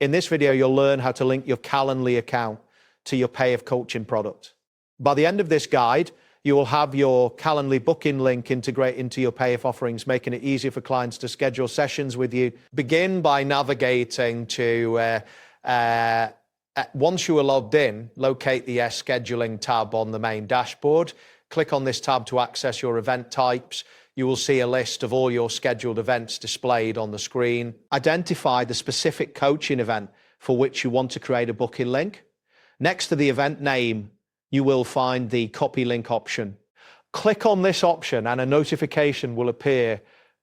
In this video, you'll learn how to link your Calendly account to your Payhip coaching product. By the end of this guide, you will have your Calendly booking link integrate into your Payhip offerings, making it easier for clients to schedule sessions with you. Begin by navigating to, once you are logged in, locate the scheduling tab on the main dashboard. Click on this tab to access your event types. You will see a list of all your scheduled events displayed on the screen. Identify the specific coaching event for which you want to create a booking link. Next to the event name, you will find the copy link option. Click on this option and a notification will appear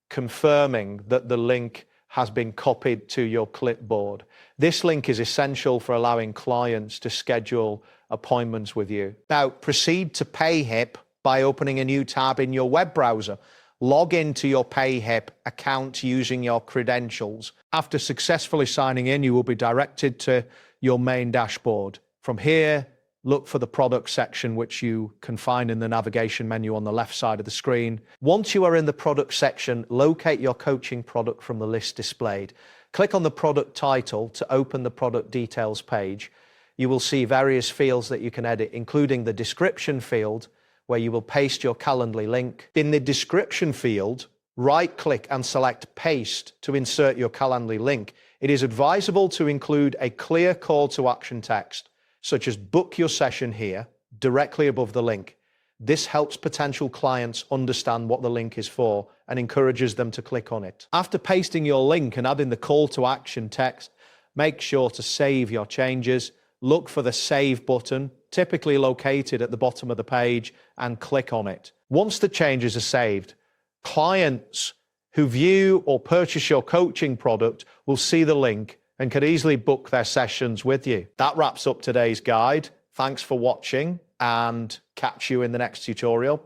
confirming that the link has been copied to your clipboard. This link is essential for allowing clients to schedule appointments with you. Now, proceed to Payhip by opening a new tab in your web browser. Log into your Payhip account using your credentials. After successfully signing in, you will be directed to your main dashboard. From here, look for the product section, which you can find in the navigation menu on the left side of the screen. Once you are in the product section, locate your coaching product from the list displayed. Click on the product title to open the product details page. You will see various fields that you can edit, including the description field, where you will paste your Calendly link. In the description field, right-click and select Paste to insert your Calendly link. It is advisable to include a clear call to action text, such as book your session here, directly above the link. This helps potential clients understand what the link is for and encourages them to click on it. After pasting your link and adding the call to action text, make sure to save your changes. Look for the Save button, typically located at the bottom of the page, and click on it. Once the changes are saved, clients who view or purchase your coaching product will see the link and can easily book their sessions with you. That wraps up today's guide. Thanks for watching and catch you in the next tutorial.